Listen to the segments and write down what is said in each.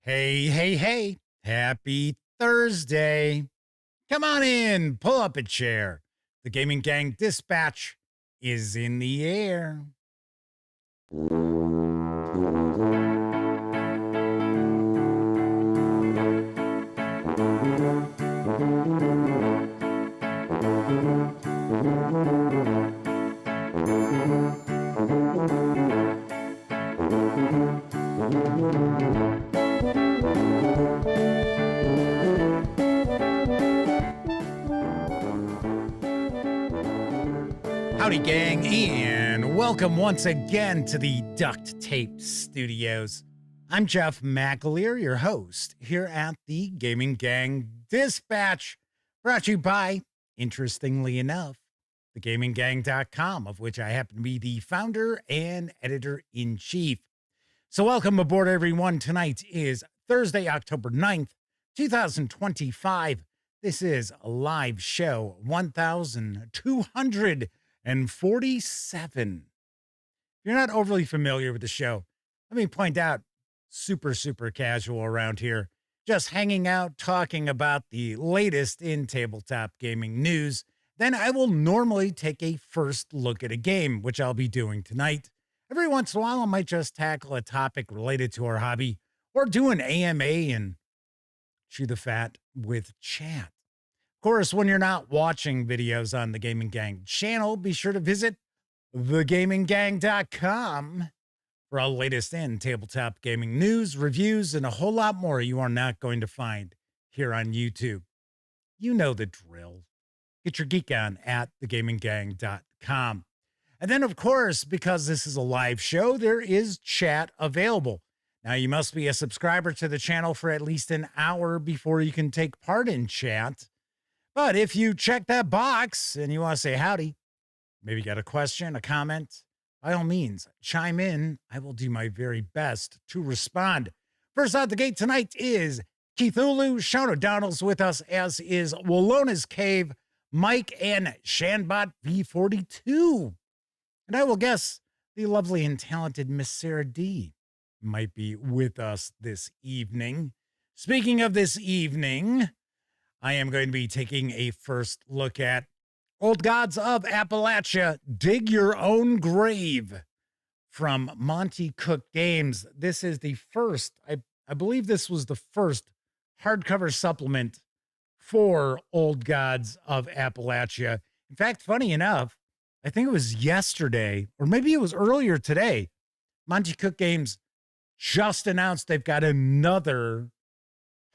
Hey, hey, hey. Happy Thursday. Come on in, pull up a chair. The Gaming Gang Dispatch is in the air. Howdy, gang, and welcome once again to the Duct Tape Studios. I'm Jeff McAleer, your host here at the Gaming Gang Dispatch, brought to you by, interestingly enough, thegaminggang.com, of which I happen to be the founder and editor-in-chief. So welcome aboard, everyone. Tonight is Thursday, October 9th, 2025. This is a live show 1247. If you're not overly familiar with the show, let me point out, super casual around here. Just hanging out, talking about the latest in tabletop gaming news. Then I will normally take a first look at a game, which I'll be doing tonight. Every once in a while, I might just tackle a topic related to our hobby or do an AMA and chew the fat with chat. Of course, when you're not watching videos on the Gaming Gang channel, be sure to visit thegaminggang.com for all the latest in tabletop gaming news, reviews, and a whole lot more you are not going to find here on YouTube. You know the drill. Get your geek on at thegaminggang.com. And then, of course, because this is a live show, there is chat available. Now, you must be a subscriber to the channel for at least an hour before you can take part in chat. But if you check that box and you want to say howdy, maybe got a question, a comment, by all means, chime in. I will do my very best to respond. First out the gate tonight is Keithulu. Sean O'Donnell's with us, as is Wallona's Cave, Mike, and Shanbot V42. And I will guess the lovely and talented Miss Sarah D might be with us this evening. Speaking of this evening, I am going to be taking a first look at Old Gods of Appalachia, Dig Your Own Grave from Monty Cook Games. This is the first, I believe this was the first hardcover supplement for Old Gods of Appalachia. In fact, funny enough, I think it was yesterday, or maybe it was earlier today, Monty Cook Games just announced they've got another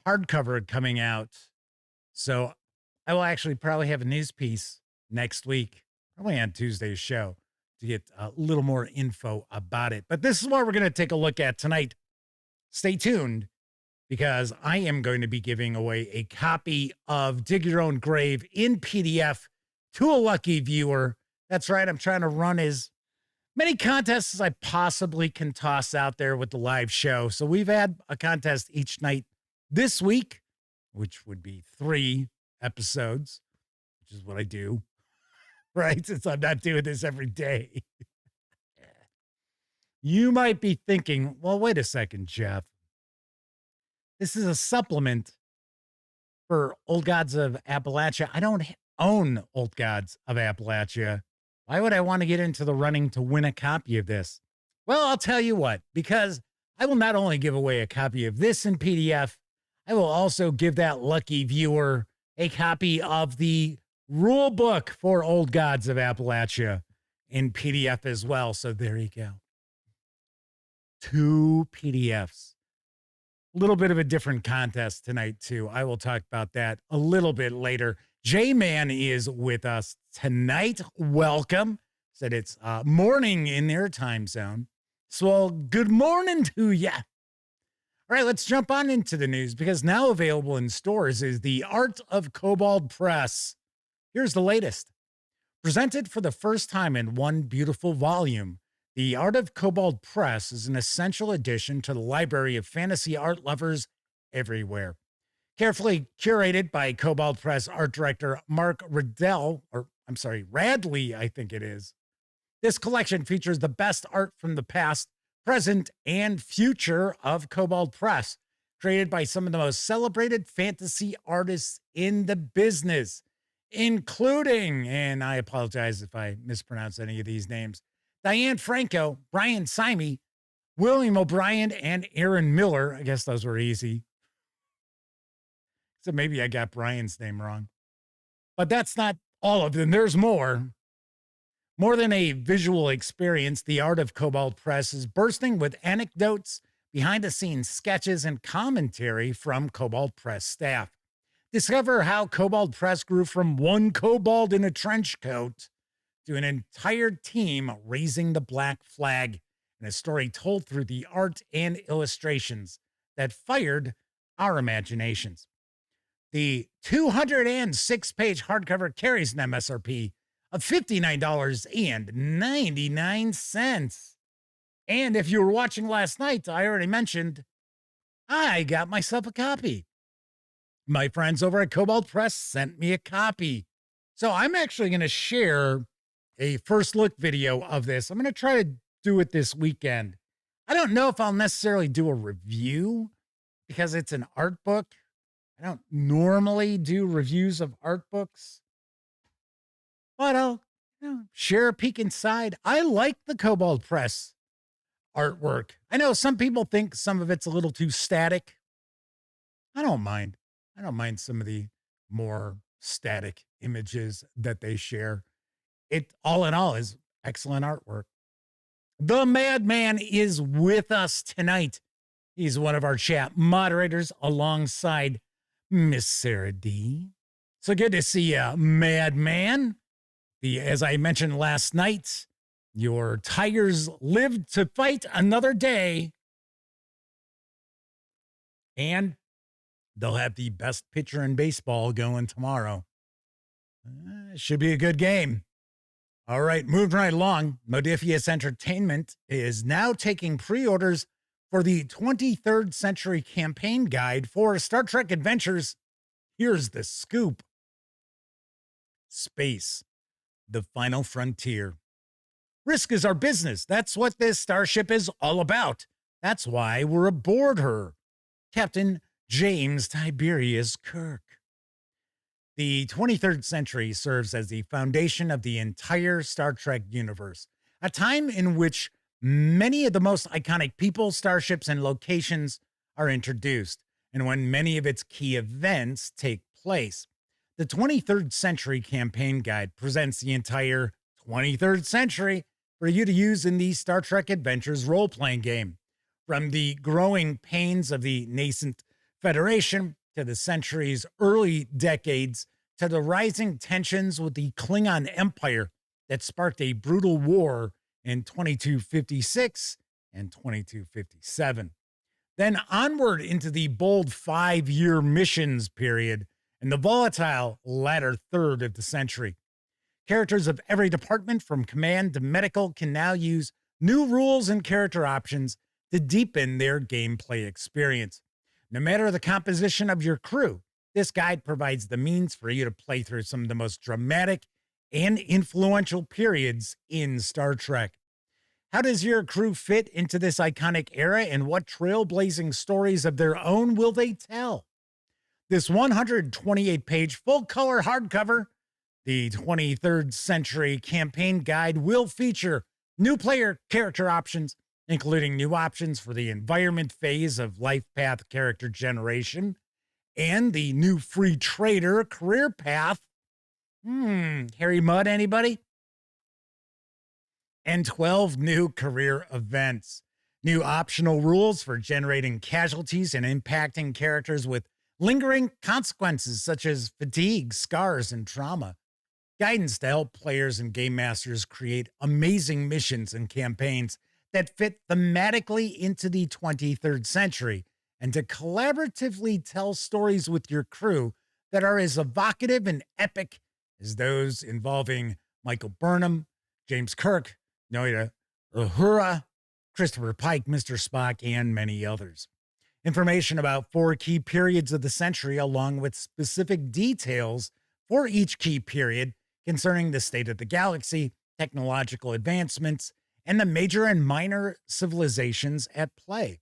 hardcover coming out. So I will actually probably have a news piece next week, probably on Tuesday's show, to get a little more info about it. But this is what we're going to take a look at tonight. Stay tuned, because I am going to be giving away a copy of Dig Your Own Grave in PDF to a lucky viewer. That's right, I'm trying to run as many contests as I possibly can toss out there with the live show. So we've had a contest each night this week, which would be 3 episodes, which is what I do, right? Since I'm not doing this every day. You might be thinking, well, wait a second, Jeff. This is a supplement for Old Gods of Appalachia. I don't own Old Gods of Appalachia. Why would I want to get into the running to win a copy of this? Well, I'll tell you what, because I will not only give away a copy of this in PDF, I will also give that lucky viewer a copy of the rule book for Old Gods of Appalachia in PDF as well. So there you go. 2 PDFs. A little bit of a different contest tonight, too. I will talk about that a little bit later. J-Man is with us tonight. Welcome. Said it's morning in their time zone. So good morning to ya. All right, let's jump on into the news, because now available in stores is The Art of Kobold Press. Here's the latest. Presented for the first time in one beautiful volume, The Art of Kobold Press is an essential addition to the library of fantasy art lovers everywhere. Carefully curated by Kobold Press art director Mark Radley, I think it is. This collection features the best art from the past, present, and future of Kobold Press, created by some of the most celebrated fantasy artists in the business, including, and I apologize if I mispronounce any of these names, Diane Franco, Brian Simey, William O'Brien, and Aaron Miller. I guess those were easy. So maybe I got Brian's name wrong. But that's not all of them. There's more. More than a visual experience, the art of Kobold Press is bursting with anecdotes, behind-the-scenes sketches, and commentary from Kobold Press staff. Discover how Kobold Press grew from one kobold in a trench coat to an entire team raising the black flag, and a story told through the art and illustrations that fired our imaginations. The 206-page hardcover carries an MSRP of $59.99. And if you were watching last night, I already mentioned I got myself a copy. My friends over at Kobold Press sent me a copy. So I'm actually going to share a first look video of this. I'm going to try to do it this weekend. I don't know if I'll necessarily do a review because it's an art book. I don't normally do reviews of art books, but I'll share a peek inside. I like the Kobold Press artwork. I know some people think some of it's a little too static. I don't mind. I don't mind some of the more static images that they share. It all in all is excellent artwork. The Madman is with us tonight. He's one of our chat moderators alongside Miss Sarah D. So good to see you, Madman. As I mentioned last night, your Tigers lived to fight another day. And they'll have the best pitcher in baseball going tomorrow. Should be a good game. All right, moving right along. Modiphius Entertainment is now taking pre-orders for the 23rd Century Campaign Guide for Star Trek Adventures. Here's the scoop. Space, the final frontier. Risk is our business. That's what this starship is all about. That's why we're aboard her. Captain James Tiberius Kirk. The 23rd century serves as the foundation of the entire Star Trek universe, a time in which many of the most iconic people, starships, and locations are introduced, and when many of its key events take place. The 23rd Century Campaign Guide presents the entire 23rd century for you to use in the Star Trek Adventures role-playing game. From the growing pains of the nascent Federation to the century's early decades to the rising tensions with the Klingon Empire that sparked a brutal war in 2256 and 2257. Then onward into the bold 5-year missions period and the volatile latter third of the century. Characters of every department from command to medical can now use new rules and character options to deepen their gameplay experience. No matter the composition of your crew, this guide provides the means for you to play through some of the most dramatic and influential periods in Star Trek. How does your crew fit into this iconic era, and what trailblazing stories of their own will they tell? This 128-page full-color hardcover, the 23rd Century Campaign Guide, will feature new player character options, including new options for the environment phase of Life Path character generation, and the new free trader career path. Harry Mudd, anybody? And 12 new career events. New optional rules for generating casualties and impacting characters with lingering consequences such as fatigue, scars, and trauma. Guidance to help players and game masters create amazing missions and campaigns that fit thematically into the 23rd century, and to collaboratively tell stories with your crew that are as evocative and epic as those involving Michael Burnham, James Kirk, Noita Uhura, Christopher Pike, Mr. Spock, and many others. Information about 4 key periods of the century, along with specific details for each key period concerning the state of the galaxy, technological advancements, and the major and minor civilizations at play.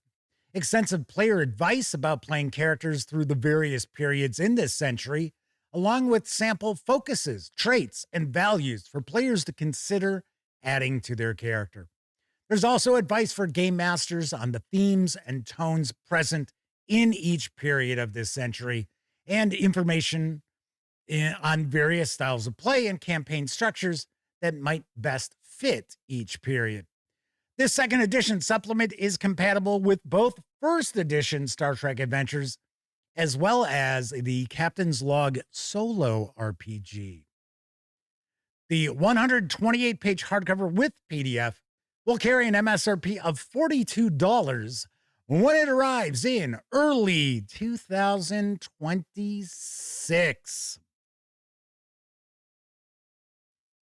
extensive player advice about playing characters through the various periods in this century, along with sample focuses, traits, and values for players to consider adding to their character. There's also advice for game masters on the themes and tones present in each period of this century, and information on various styles of play and campaign structures that might best fit each period. This second edition supplement is compatible with both first edition Star Trek Adventures as well as the Captain's Log Solo RPG. The 128-page hardcover with PDF will carry an MSRP of $42 when it arrives in early 2026.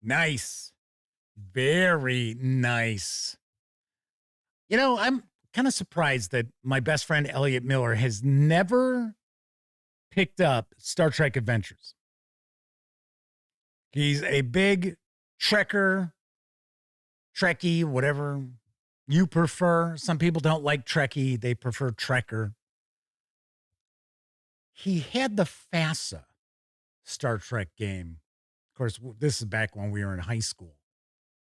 Nice. Very nice. You know, I'm kind of surprised that my best friend Elliot Miller has never picked up Star Trek Adventures. He's a big Trekker, Trekkie, whatever you prefer. Some people don't like Trekkie, they prefer Trekker. He had the FASA Star Trek game. Of course, this is back when we were in high school.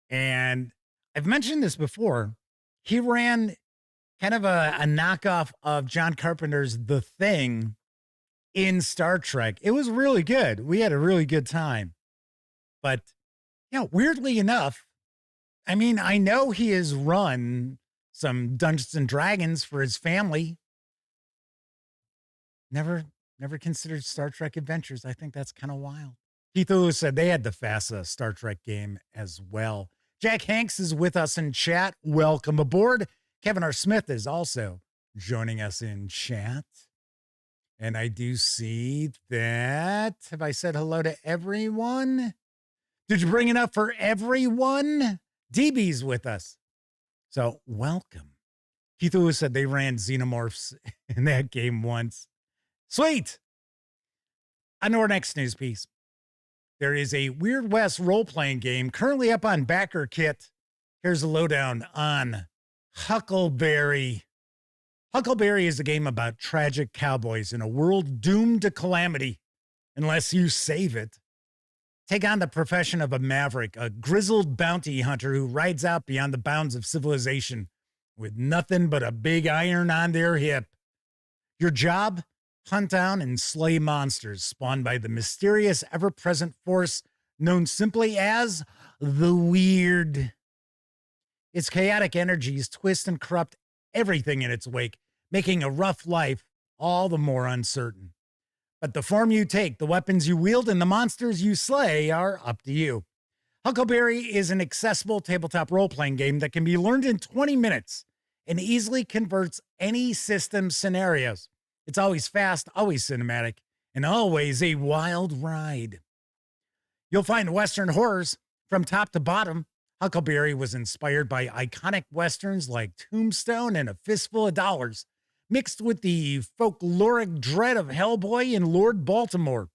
And I've mentioned this before. He ran kind of a knockoff of John Carpenter's The Thing in Star Trek. It was really good. We had a really good time. But, you know, weirdly enough, I mean, I know he has run some Dungeons and Dragons for his family. Never considered Star Trek Adventures. I think that's kind of wild. Keith Lewis said they had the FASA Star Trek game as well. Jack Hanks is with us in chat. Welcome aboard. Kevin R. Smith is also joining us in chat. And I do see that. Have I said hello to everyone? Did you bring it up for everyone? DB's with us. So welcome. Keith Lewis said they ran Xenomorphs in that game once. Sweet. On to our next news piece. There is a Weird West role-playing game currently up on Backer Kit. Here's a lowdown on Huckleberry. Huckleberry is a game about tragic cowboys in a world doomed to calamity unless you save it. Take on the profession of a maverick, a grizzled bounty hunter who rides out beyond the bounds of civilization with nothing but a big iron on their hip. Your job? Hunt down and slay monsters spawned by the mysterious, ever-present force known simply as the Weird. Its chaotic energies twist and corrupt everything in its wake, making a rough life all the more uncertain. But the form you take, the weapons you wield, and the monsters you slay are up to you. Huckleberry is an accessible tabletop role-playing game that can be learned in 20 minutes and easily converts any system scenarios. It's always fast, always cinematic, and always a wild ride. You'll find Western horrors from top to bottom. Huckleberry was inspired by iconic Westerns like Tombstone and A Fistful of Dollars, mixed with the folkloric dread of Hellboy and Lord Baltimore.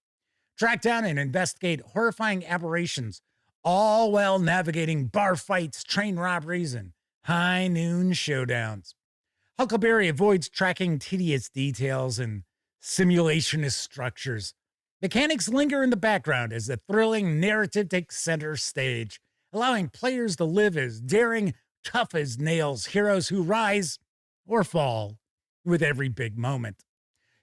Track down and investigate horrifying aberrations, all while navigating bar fights, train robberies, and high noon showdowns. Huckleberry avoids tracking tedious details and simulationist structures. Mechanics linger in the background as the thrilling narrative takes center stage, allowing players to live as daring, tough as nails heroes who rise or fall with every big moment.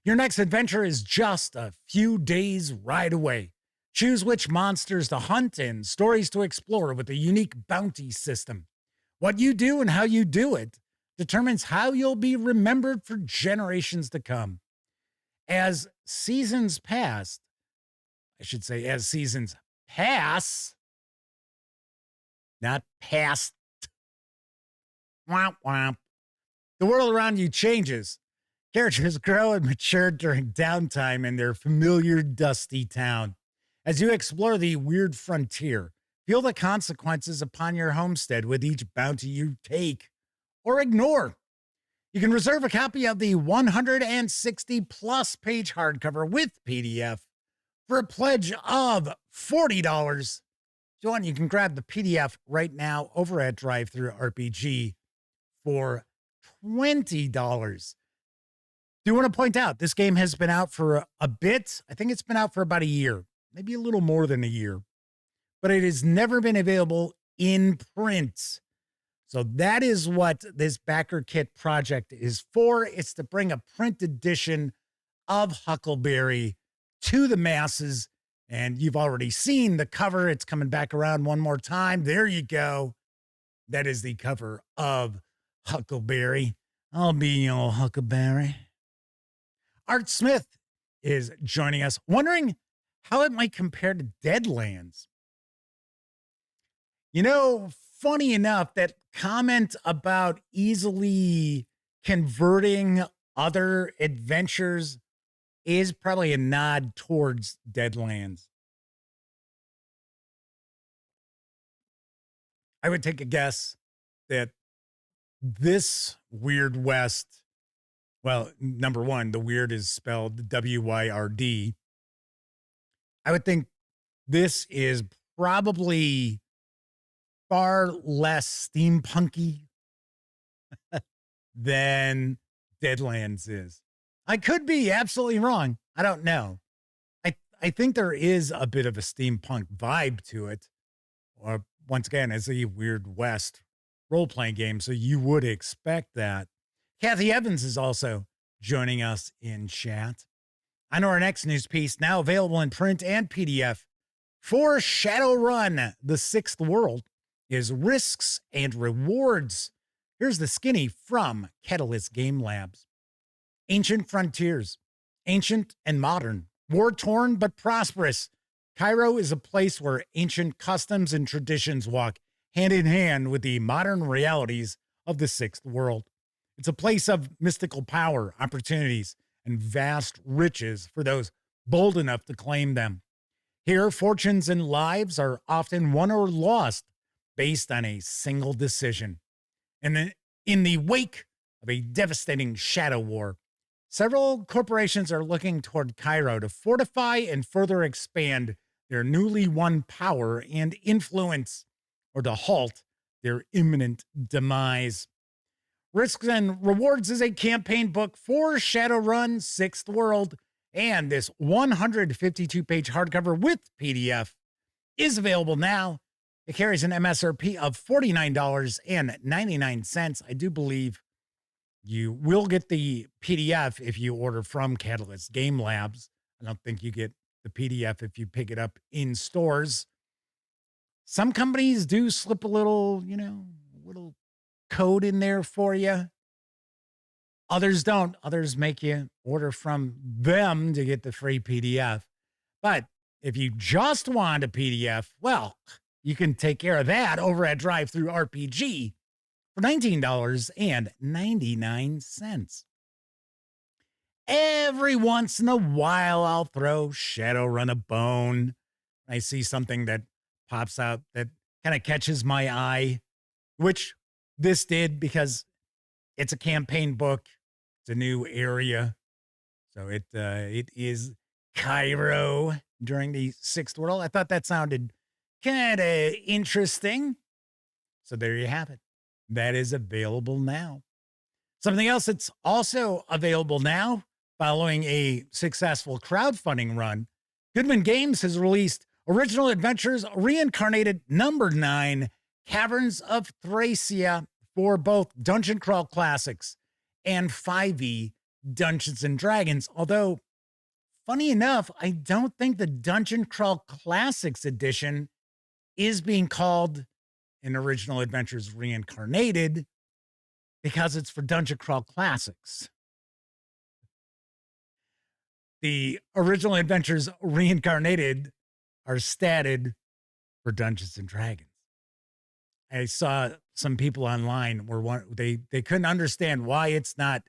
Your next adventure is just a few days' ride away. Choose which monsters to hunt and stories to explore with a unique bounty system. What you do and how you do it determines how you'll be remembered for generations to come. As seasons pass, not past. Womp womp. The world around you changes. Characters grow and mature during downtime in their familiar dusty town. As you explore the weird frontier, feel the consequences upon your homestead with each bounty you take or ignore. You can reserve a copy of the 160-plus page hardcover with PDF for a pledge of $40. If you want, you can grab the PDF right now over at DriveThruRPG for $20. Do want to point out this game has been out for a bit. I think it's been out for about a year, maybe a little more than a year, but it has never been available in print. So that is what this backer kit project is for. It's to bring a print edition of Huckleberry to the masses. And you've already seen the cover. It's coming back around one more time. There you go. That is the cover of Huckleberry. I'll be your Huckleberry. Art Smith is joining us, wondering how it might compare to Deadlands. You know, funny enough, that comment about easily converting other adventures is probably a nod towards Deadlands. I would take a guess that this Weird West, well, number one, the weird is spelled W-Y-R-D. I would think this is probably far less steampunky than Deadlands is. I could be absolutely wrong. I don't know. I think there is a bit of a steampunk vibe to it. Or once again, it's a Weird West role-playing game, so you would expect that. Kathy Evans is also joining us in chat. I know our next news piece, now available in print and PDF for Shadowrun, the Sixth World, is Risks and Rewards. Here's the skinny from Catalyst Game Labs. Ancient frontiers, ancient and modern, war-torn but prosperous. Cairo is a place where ancient customs and traditions walk hand in hand with the modern realities of the Sixth World. It's a place of mystical power, opportunities, and vast riches for those bold enough to claim them. Here, fortunes and lives are often won or lost based on a single decision. And then, in the wake of a devastating shadow war, several corporations are looking toward Cairo to fortify and further expand their newly won power and influence, or to halt their imminent demise. Risks and Rewards is a campaign book for Shadowrun Sixth World, and this 152-page hardcover with PDF is available now. It carries an MSRP of $49.99. I do believe you will get the PDF if you order from Catalyst Game Labs. I don't think you get the PDF if you pick it up in stores. Some companies do slip a little, little code in there for you. Others don't. Others make you order from them to get the free PDF. But if you just want a PDF, well, you can take care of that over at Drive-Thru RPG for $19.99. Every once in a while, I'll throw Shadowrun a bone. I see something that pops out that kind of catches my eye, which this did because it's a campaign book. It's a new area. So it is Cairo during the Sixth World. I thought that sounded kind of interesting. So there you have it. That is available now. Something else that's also available now, following a successful crowdfunding run, Goodman Games has released Original Adventures Reincarnated number 9, Caverns of Thracia, for both Dungeon Crawl Classics and 5e Dungeons and Dragons. Although, funny enough, I don't think the Dungeon Crawl Classics edition is being called an Original Adventures Reincarnated because it's for Dungeon Crawl Classics. The Original Adventures Reincarnated are statted for Dungeons and Dragons. I saw some people online where they couldn't understand why it's not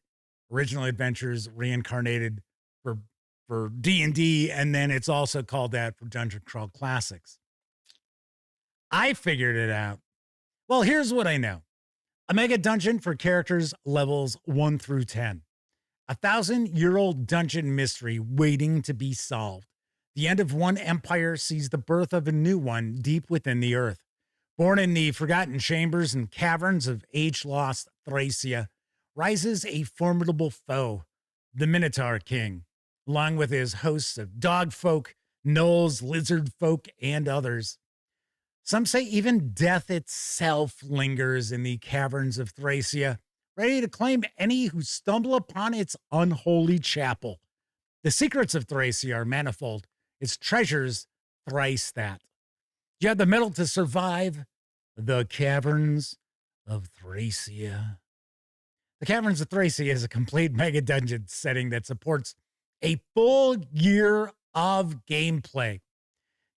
Original Adventures Reincarnated for D&D, and then it's also called that for Dungeon Crawl Classics. I figured it out. Well, here's what I know. A mega dungeon for characters levels 1 through 10. 1,000-year-old dungeon mystery waiting to be solved. The end of one empire sees the birth of a new one deep within the earth. Born in the forgotten chambers and caverns of age-lost Thracia, rises a formidable foe, the Minotaur King, along with his hosts of dog folk, gnolls, lizard folk, and others. Some say even death itself lingers in the caverns of Thracia, ready to claim any who stumble upon its unholy chapel. The secrets of Thracia are manifold, its treasures thrice that. You have the metal to survive the caverns of Thracia. The Caverns of Thracia is a complete mega dungeon setting that supports a full year of gameplay.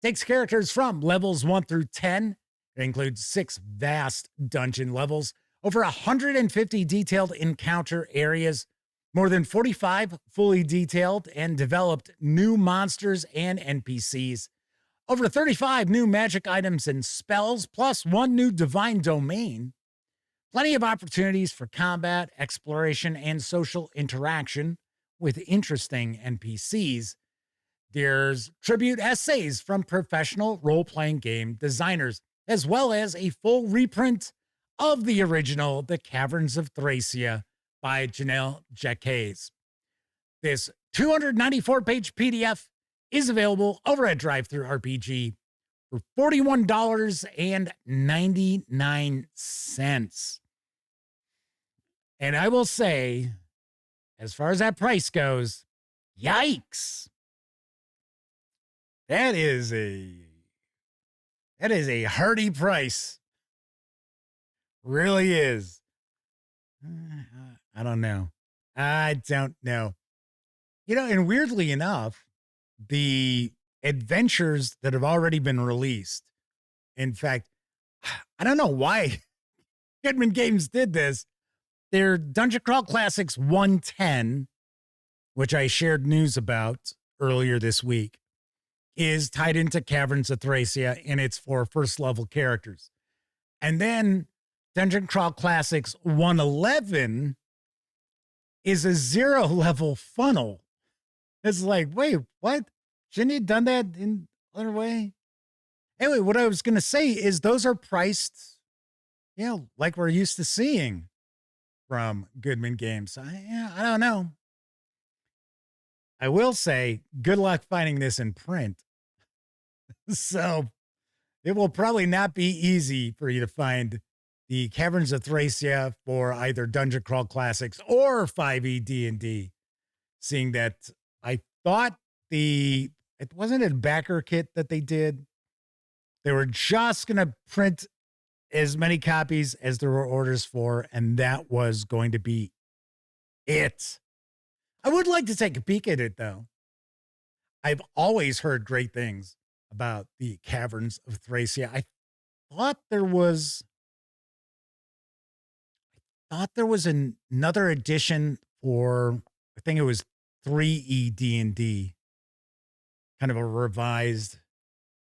Takes characters from levels 1 through 10. It includes 6 vast dungeon levels, over 150 detailed encounter areas, more than 45 fully detailed and developed new monsters and NPCs, over 35 new magic items and spells, plus 1 new divine domain. Plenty of opportunities for combat, exploration, and social interaction with interesting NPCs. There's tribute essays from professional role-playing game designers, as well as a full reprint of the original The Caverns of Thracia by Janelle Jacques. This 294-page PDF is available over at DriveThruRPG for $41.99. And I will say, as far as that price goes, yikes. That is a hearty price. Really is. I don't know. You know, and weirdly enough, the adventures that have already been released, in fact, I don't know why Goodman Games did this. Their Dungeon Crawl Classics 110, which I shared news about earlier this week, is tied into Caverns of Thracia, and it's for first level characters. And then Dungeon Crawl Classics 111 is a 0 level funnel. It's like, wait, what? Shouldn't you have done that in other way? Anyway, what I was going to say is those are priced, like we're used to seeing from Goodman Games. I don't know. I will say, good luck finding this in print. So it will probably not be easy for you to find the Caverns of Thracia for either Dungeon Crawl Classics or 5e D&D, seeing that I thought it wasn't a backer kit that they did. They were just going to print as many copies as there were orders for, and that was going to be it. I would like to take a peek at it, though. I've always heard great things about the Caverns of Thracia. I thought there was another edition for, I think it was 3E D&D, kind of a revised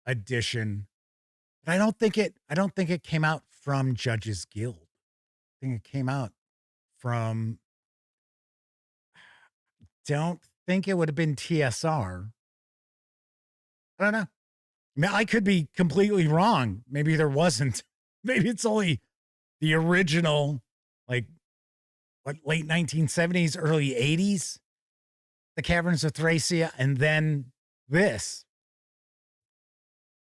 edition. But I don't think it came out from Judges Guild. I think it came out from, don't think it would have been TSR. I don't know. I mean, I could be completely wrong. Maybe there wasn't. Maybe it's only the original, like, late 1970s, early 80s, The Caverns of Thracia, and then this.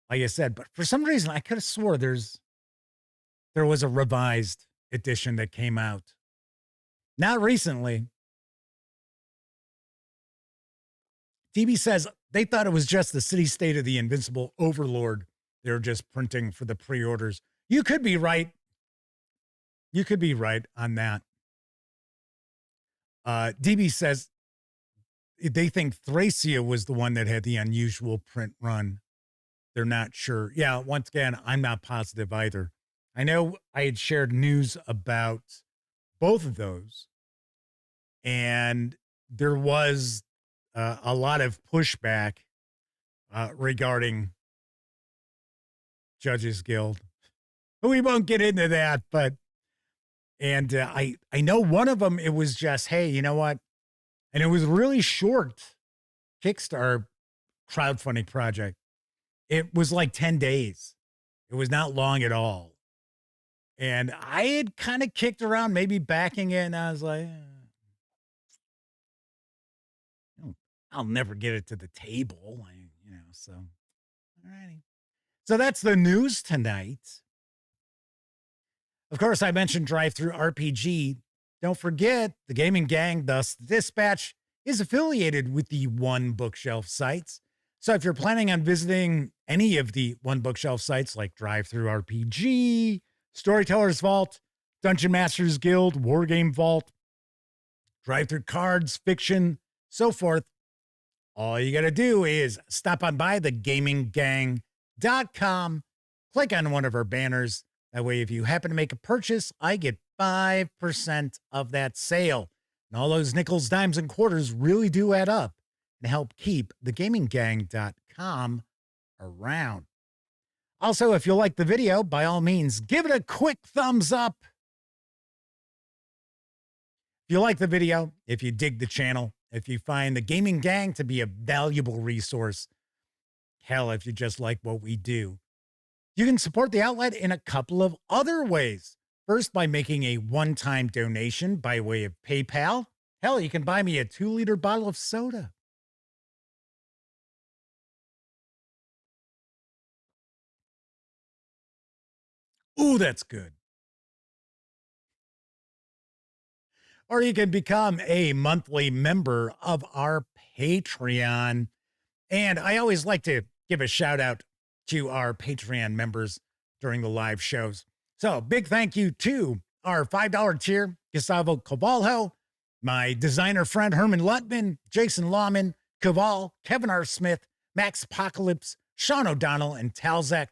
Like I said, but for some reason, I could have swore there was a revised edition that came out. Not recently. DB says they thought it was just the city state of the Invincible Overlord they're just printing for the pre-orders. You could be right. You could be right on that. DB says they think Thracia was the one that had the unusual print run. They're not sure. Yeah, once again, I'm not positive either. I know I had shared news about both of those, and there was a lot of pushback regarding Judges Guild. We won't get into that, but I know one of them, it was just, hey, you know what? And it was really short Kickstarter crowdfunding project. It was like 10 days. It was not long at all. And I had kind of kicked around maybe backing it, and I was like, I'll never get it to the table, so all righty. So that's the news tonight. Of course, I mentioned Drive-Thru RPG. Don't forget, the gaming gang, thus Dispatch, is affiliated with the One Bookshelf sites. So if you're planning on visiting any of the One Bookshelf sites like Drive-Thru RPG, Storyteller's Vault, Dungeon Masters Guild, Wargame Vault, Drive-Thru Cards, Fiction, so forth, all you got to do is stop on by thegaminggang.com, click on one of our banners. That way, if you happen to make a purchase, I get 5% of that sale. And all those nickels, dimes, and quarters really do add up and help keep thegaminggang.com around. Also, if you like the video, by all means, give it a quick thumbs up. If you like the video, if you dig the channel, if you find the Gaming Gang to be a valuable resource, hell, if you just like what we do, you can support the outlet in a couple of other ways. First, by making a one-time donation by way of PayPal. Hell, you can buy me a 2-liter bottle of soda. Ooh, that's good. Or you can become a monthly member of our Patreon. And I always like to give a shout out to our Patreon members during the live shows. So big thank you to our $5 tier, Gustavo Cavalho, my designer friend Herman Lutman, Jason Lawman, Caval, Kevin R. Smith, Max Apocalypse, Sean O'Donnell, and Talzek.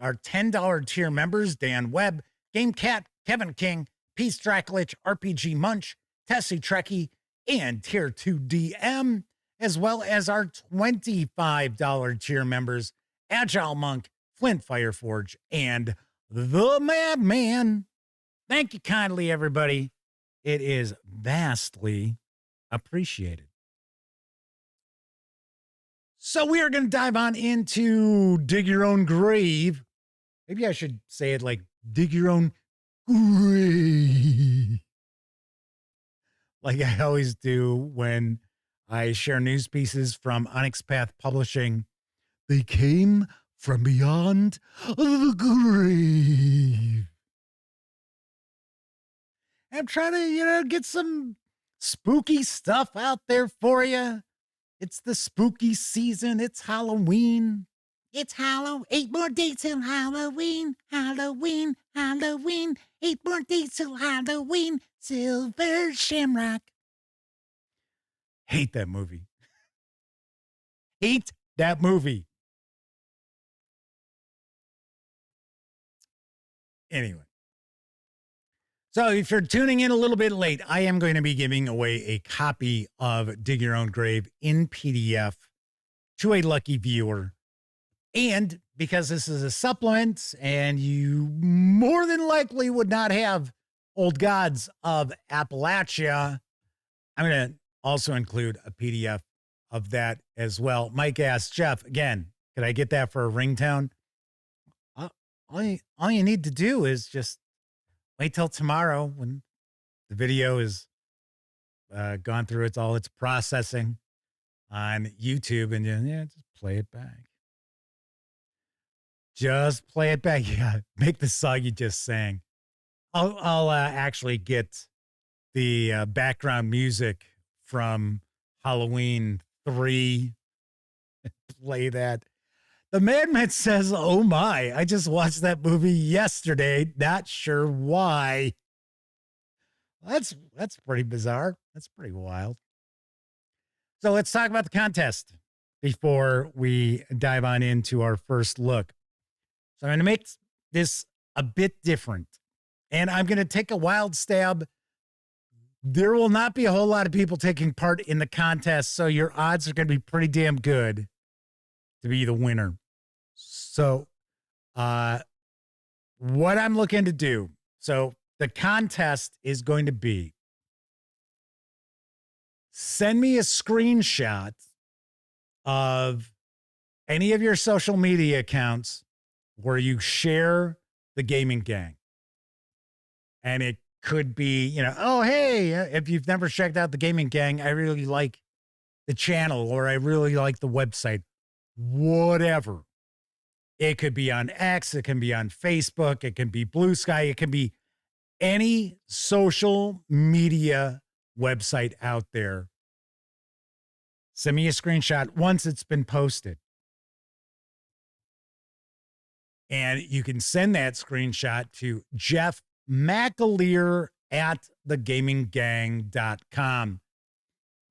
Our $10 tier members, Dan Webb, Game Cat, Kevin King, Peace Draculich, RPG Munch, Tessie Trekkie, and Tier 2 DM, as well as our $25 tier members, Agile Monk, Flint Fireforge, and The Madman. Thank you kindly, everybody. It is vastly appreciated. So we are going to dive on into Dig Your Own Grave. Maybe I should say it like dig your own grave. Like I always do when I share news pieces from Onyx Path Publishing. They came from beyond the grave. I'm trying to, get some spooky stuff out there for you. It's the spooky season. It's Halloween. It's 8 more days till Halloween. Halloween, Halloween. 8 more days till Halloween. Silver Shamrock. Hate that movie. Hate that movie. Anyway. So if you're tuning in a little bit late, I am going to be giving away a copy of Dig Your Own Grave in PDF to a lucky viewer. And because this is a supplement and you more than likely would not have Old Gods of Appalachia, I'm going to also include a PDF of that as well. Mike asked, Jeff, again, could I get that for a ringtone? All you need to do is just wait till tomorrow when the video is gone through all its processing on YouTube, and just play it back. Just play it back. Yeah, make the song you just sang. I'll actually get the background music from Halloween 3. Play that. The Madman says, oh my, I just watched that movie yesterday. Not sure why. That's pretty bizarre. That's pretty wild. So let's talk about the contest before we dive on into our first look. So I'm going to make this a bit different, and I'm going to take a wild stab. There will not be a whole lot of people taking part in the contest, so your odds are going to be pretty damn good to be the winner. So what I'm looking to do, so the contest is going to be send me a screenshot of any of your social media accounts where you share the Gaming Gang. And it could be, oh, hey, if you've never checked out the Gaming Gang, I really like the channel or I really like the website, whatever. It could be on X, it can be on Facebook, it can be Blue Sky, it can be any social media website out there. Send me a screenshot once it's been posted. And you can send that screenshot to Jeff McAleer at thegaminggang.com.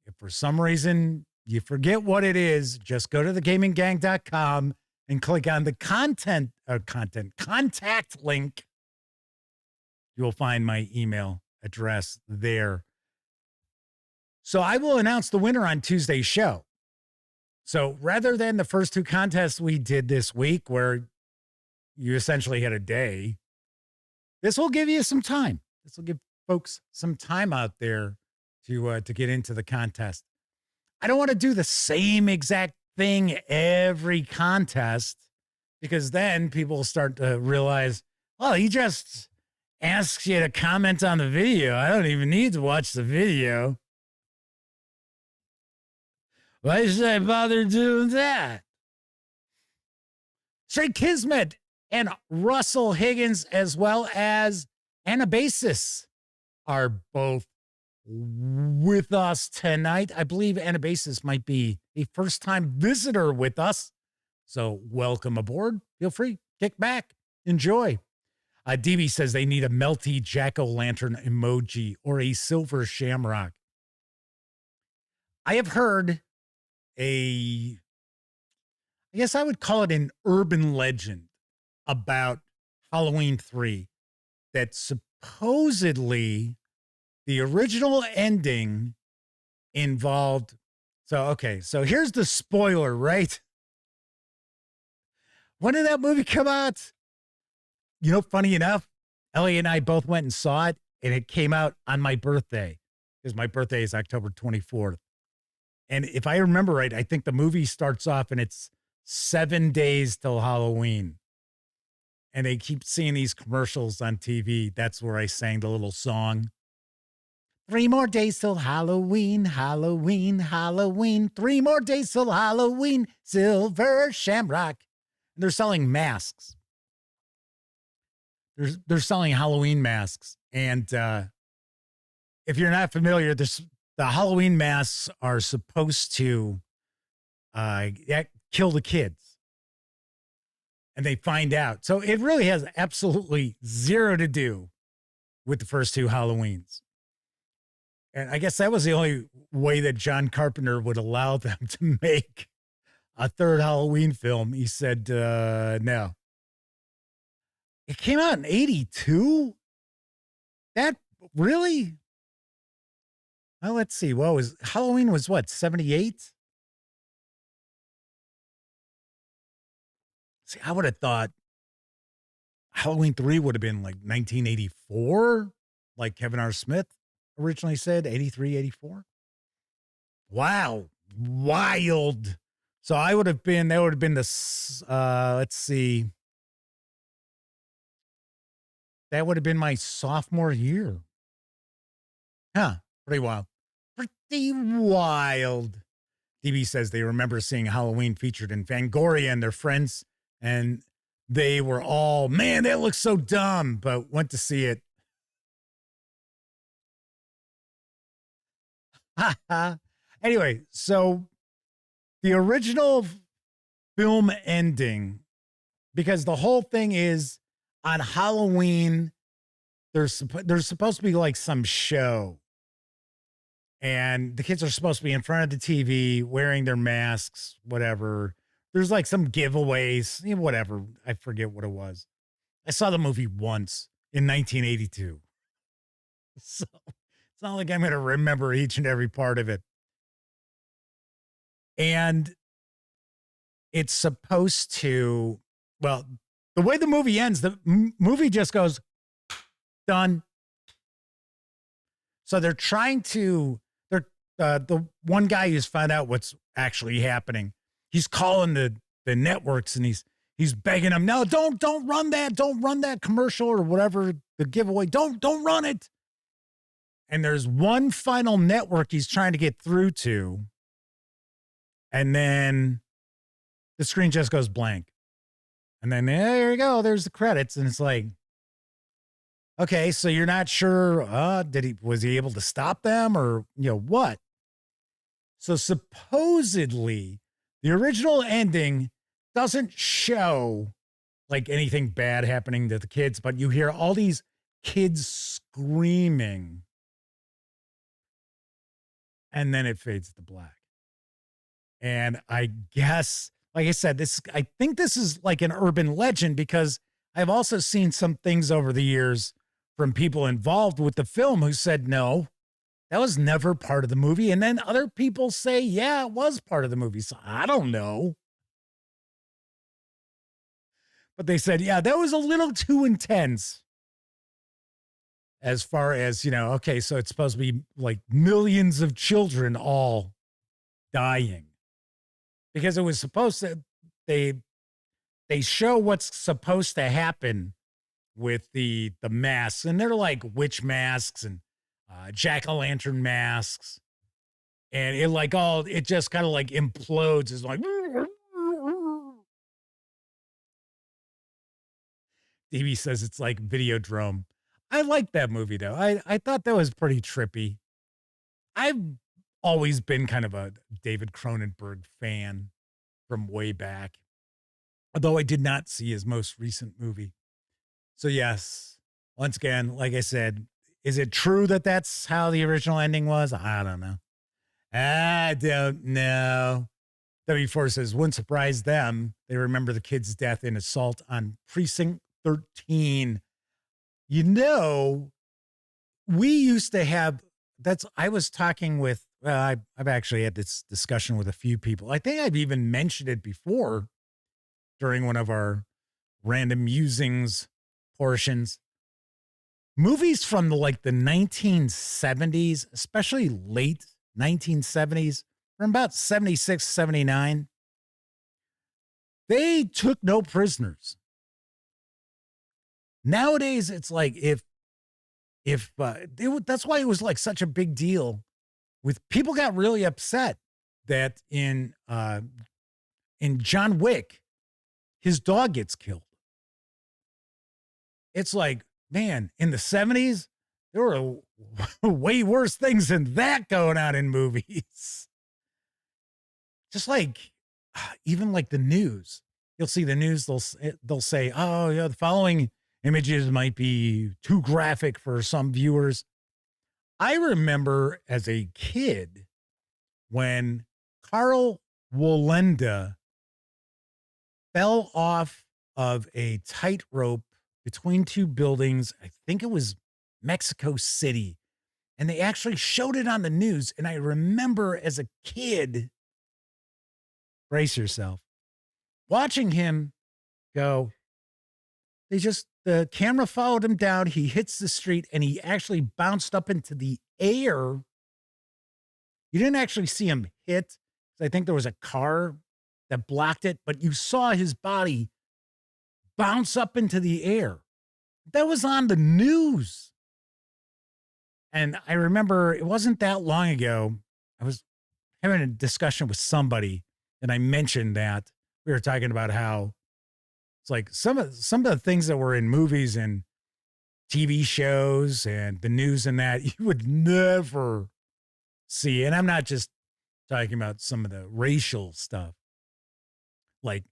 If for some reason you forget what it is, just go to thegaminggang.com and click on the contact link. You'll find my email address there. So I will announce the winner on Tuesday's show. So rather than the first two contests we did this week, where you essentially had a day, this will give you some time. This will give folks some time out there to get into the contest. I don't want to do the same exact thing every contest, because then people start to realize, well, he just asks you to comment on the video. I don't even need to watch the video. Why should I bother doing that? Straight Kismet and Russell Higgins, as well as Anabasis, are both with us tonight. I believe Anabasis might be a first-time visitor with us. So welcome aboard. Feel free, kick back, enjoy. DB says they need a melty jack-o'-lantern emoji or a silver shamrock. I have heard I guess I would call it an urban legend about Halloween 3, that supposedly the original ending involved. So here's the spoiler, right? When did that movie come out? Funny enough, Ellie and I both went and saw it, and it came out on my birthday, because my birthday is October 24th. And if I remember right, I think the movie starts off and it's 7 days till Halloween. And they keep seeing these commercials on TV. That's where I sang the little song. 3 more days till Halloween, Halloween, Halloween. 3 more days till Halloween, silver shamrock. And they're selling masks. They're selling Halloween masks. And if you're not familiar, the Halloween masks are supposed to kill the kids. And they find out. So it really has absolutely zero to do with the first two Halloweens. And I guess that was the only way that John Carpenter would allow them to make a third Halloween film. He said, no. It came out in 82? That really? Well, let's see. Halloween was what, 78? See, I would have thought Halloween 3 would have been like 1984, like Kevin R. Smith originally said, 83, 84. Wow. Wild. So that would have been let's see. That would have been my sophomore year. Huh. Pretty wild. Pretty wild. DB says they remember seeing Halloween featured in Fangoria and their friends, and they were all, man, that looks so dumb, but went to see it. Anyway, so the original film ending, because the whole thing is on Halloween, there's supposed to be like some show. And the kids are supposed to be in front of the TV wearing their masks, whatever. There's like some giveaways, whatever. I forget what it was. I saw the movie once in 1982. So it's not like I'm going to remember each and every part of it. And it's supposed to, well, the way the movie ends, the movie just goes, done. So they're trying to, the one guy who's found out what's actually happening, he's calling the networks and he's begging them, no, don't run that commercial or whatever the giveaway. Don't run it. And there's one final network he's trying to get through to. And then the screen just goes blank. And then there you go. There's the credits. And it's like, okay, so you're not sure, was he able to stop them or, what? So supposedly the original ending doesn't show like anything bad happening to the kids, but you hear all these kids screaming. And then it fades to black. And I guess, like I said, I think this is like an urban legend because I've also seen some things over the years from people involved with the film who said, no, that was never part of the movie. And then other people say, yeah, it was part of the movie. So I don't know. But they said, yeah, that was a little too intense. As far as, okay, so it's supposed to be like millions of children all dying. Because it was supposed to, they show what's supposed to happen with the masks. And they're like witch masks and jack-o'-lantern masks. And it just kind of like implodes. It's like, DB says it's like Videodrome. I like that movie, though. I thought that was pretty trippy. I've always been kind of a David Cronenberg fan from way back, although I did not see his most recent movie. So, yes, once again, like I said, is it true that that's how the original ending was? I don't know. I don't know. W4 says, wouldn't surprise them. They remember the kid's death in assault on Precinct 13. We used to have, I was talking with, I've actually had this discussion with a few people. I think I've even mentioned it before during one of our random musings portions. Movies from the 1970s, especially late 1970s, from about 76, 79, they took no prisoners. Nowadays, it's like that's why it was like such a big deal. With people got really upset that in John Wick, his dog gets killed. It's like, man, in the 70s, there were way worse things than that going on in movies. Just like, even like the news. You'll see the news, they'll say, oh, yeah, the following images might be too graphic for some viewers. I remember as a kid when Carl Wolenda fell off of a tightrope between two buildings. I think it was Mexico City. And they actually showed it on the news. And I remember as a kid, brace yourself, watching him go. The camera followed him down. He hits the street and he actually bounced up into the air. You didn't actually see him hit. I think there was a car that blocked it, but you saw his body bounce up into the air. That was on the news. And I remember it wasn't that long ago. I was having a discussion with somebody and I mentioned that we were talking about how it's like some of the things that were in movies and TV shows and the news and that you would never see. And I'm not just talking about some of the racial stuff, like,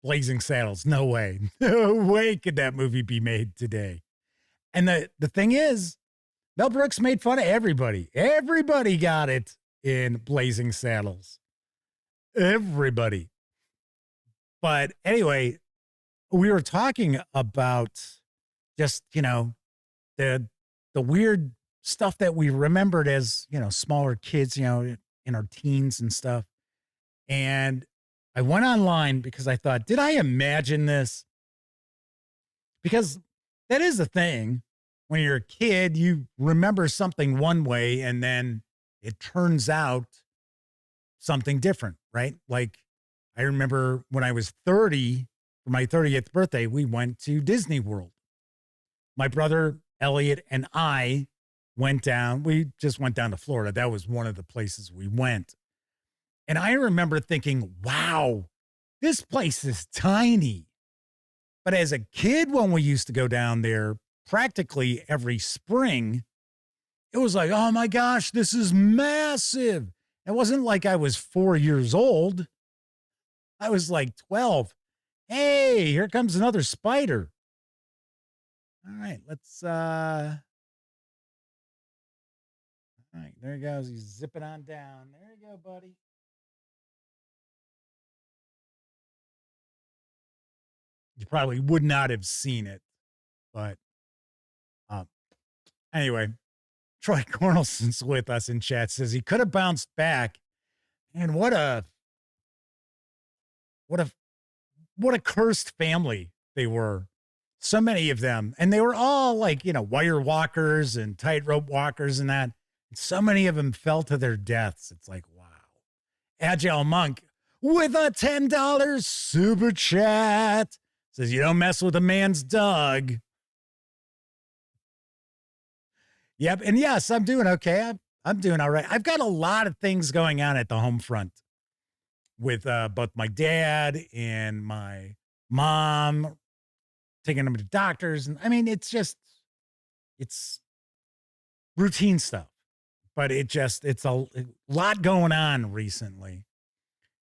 Blazing Saddles. No way. No way could that movie be made today. And the thing is, Mel Brooks made fun of everybody. Everybody got it in Blazing Saddles. Everybody. But anyway, we were talking about just, the weird stuff that we remembered as, smaller kids, in our teens and stuff. And I went online because I thought, did I imagine this? Because that is the thing. When you're a kid, you remember something one way and then it turns out something different, right? Like I remember when I was 30, for my 30th birthday, we went to Disney World. My brother, Elliot, and I went down. We just went down to Florida. That was one of the places we went. And I remember thinking, wow, this place is tiny. But as a kid, when we used to go down there practically every spring, it was like, oh my gosh, this is massive. It wasn't like I was 4 years old. I was like 12. Hey, here comes another spider. All right, all right, there he goes. He's zipping on down. There you go, buddy. You probably would not have seen it, but anyway, Troy Cornelson's with us in chat, says he could have bounced back. And what a cursed family they were. So many of them. And they were all like, wire walkers and tightrope walkers and that. And so many of them fell to their deaths. It's like, wow. Agile Monk with a $10 super chat says, you don't mess with a man's dog. Yep. And yes, I'm doing okay. I'm doing all right. I've got a lot of things going on at the home front with both my dad and my mom, taking them to doctors. And I mean, it's routine stuff, but it's a lot going on recently.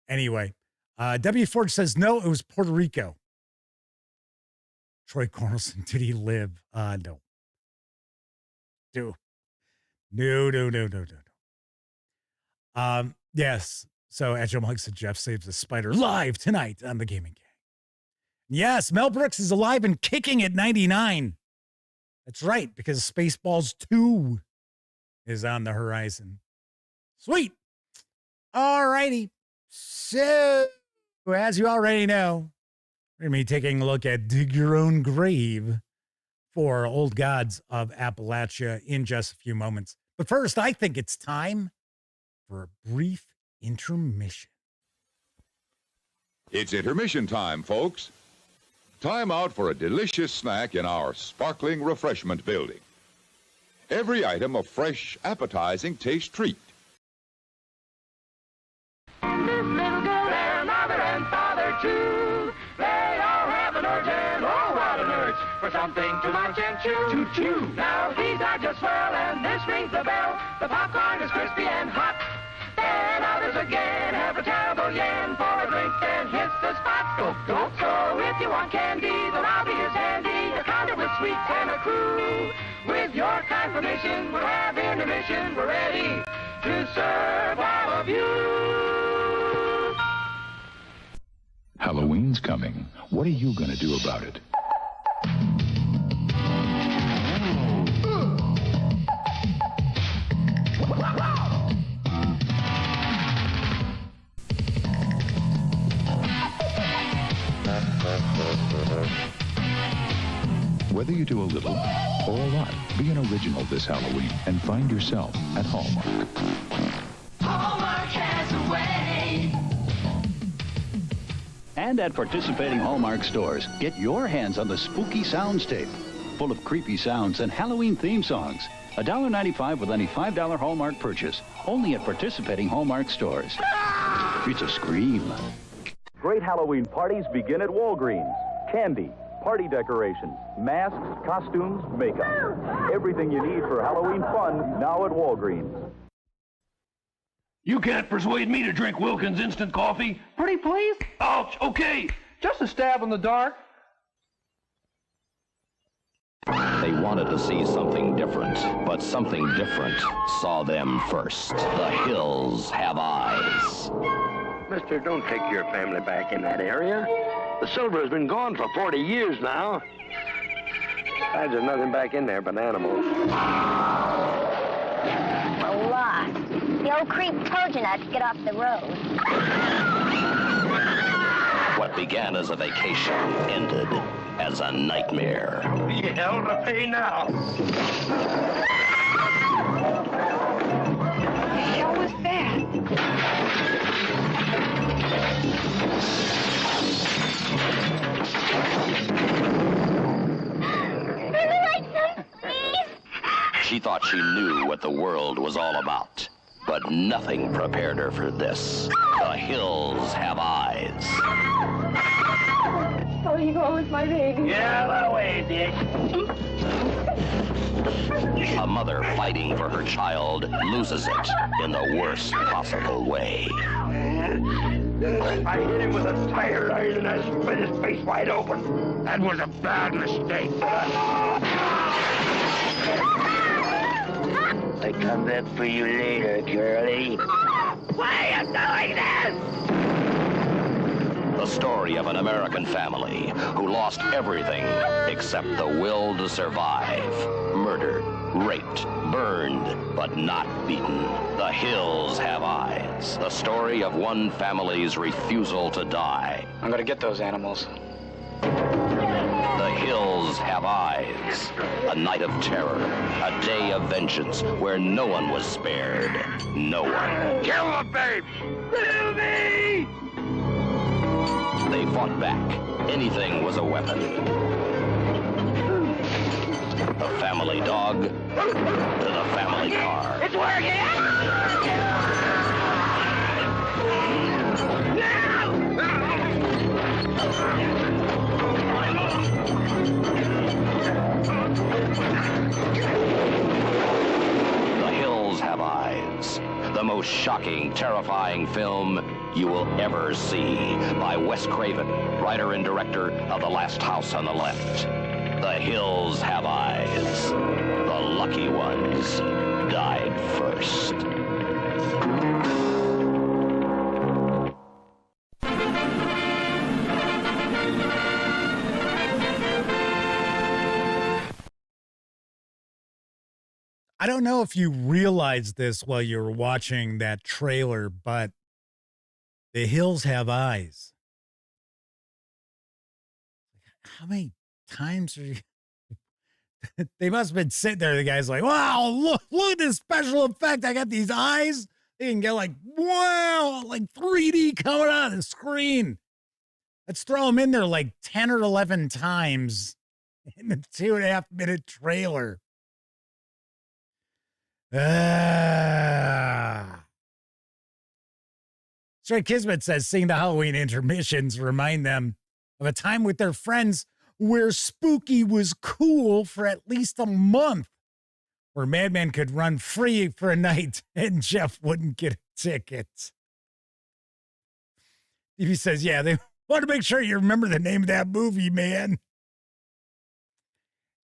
Anyway, W. Ford says, no, it was Puerto Rico. Troy Cornelson, did he live? No. No. Yes. So Agile Mike said Jeff saves the spider live tonight on the Gaming Gang. Yes, Mel Brooks is alive and kicking at 99. That's right, because Spaceballs 2 is on the horizon. Sweet. All righty. So, as you already know, we're going to be taking a look at Dig Your Own Grave for Old Gods of Appalachia in just a few moments. But first, I think it's time for a brief intermission. It's intermission time, folks. Time out for a delicious snack in our sparkling refreshment building. Every item a fresh, appetizing taste treat. This little girl, their mother and father too, they all have an urgent, oh what an urge, for something to munch and chew. Now these are just swell and this rings the bell. The popcorn is crispy and hot. Then others again have a terrible yen for a drink, then hits the spot. Go. So if you want candy, the lobby is handy. A counter with sweets and a crew. With your kind permission, we'll have intermission. We're ready to serve all of you. Halloween's coming. What are you going to do about it? Whether you do a little or a lot, be an original this Halloween and find yourself at Hallmark. Hallmark has a way. And at participating Hallmark stores, get your hands on the spooky soundscape, full of creepy sounds and Halloween theme songs. $1.95 with any $5 Hallmark purchase, only at participating Hallmark stores. It's a scream. Great Halloween parties begin at Walgreens. Candy, party decorations, masks, costumes, makeup. Everything you need for Halloween fun now at Walgreens. You can't persuade me to drink Wilkins instant coffee. Pretty please? Oh, okay. Just a stab in the dark. They wanted to see something different, but something different saw them first. The hills have eyes. Mister, don't take your family back in that area. The silver has been gone for 40 years now. Besides, there's nothing back in there but animals. We're lost. The old creep told you not to get off the road. What began as a vacation ended as a nightmare. Hell to pay now. What the hell was that? And the light She thought she knew what the world was all about. But nothing prepared her for this. The hills have eyes. Oh, you go with my baby. Yeah, that way, Dick. A mother fighting for her child loses it in the worst possible way. I hit him with a tire iron and I split his face wide open. That was a bad mistake. I come back for you later, girlie. Why are you doing this? The story of an American family who lost everything except the will to survive. Murdered, raped, burned, but not beaten. The hills have eyes. The story of one family's refusal to die. I'm gonna get those animals. The hills have eyes. A night of terror. A day of vengeance where no one was spared. No one. Kill the baby! Kill me! They fought back. Anything was a weapon. The family dog to the family car. It's working! The Hills Have Eyes. The most shocking, terrifying film you will ever see, by Wes Craven, writer and director of The Last House on the Left. The Hills Have Eyes. The lucky ones died first. I don't know if you realized this while you were watching that trailer, but the hills have eyes. How many times are you? They must have been sitting there. The guy's like, wow, look at this special effect. I got these eyes. They can get like, wow, like 3D coming out of the screen. Let's throw them in there like 10 or 11 times in the 2.5 minute trailer. Straight Kismet says, seeing the Halloween intermissions remind them of a time with their friends where spooky was cool for at least a month, where Madman could run free for a night and Jeff wouldn't get a ticket. He says, yeah, they want to make sure you remember the name of that movie, man.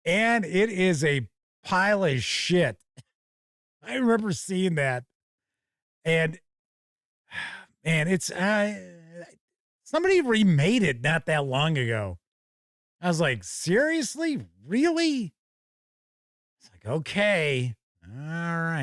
And it is a pile of shit. I remember seeing that. And man, it's somebody remade it not that long ago. I was like, seriously? Really? It's like, okay. All right.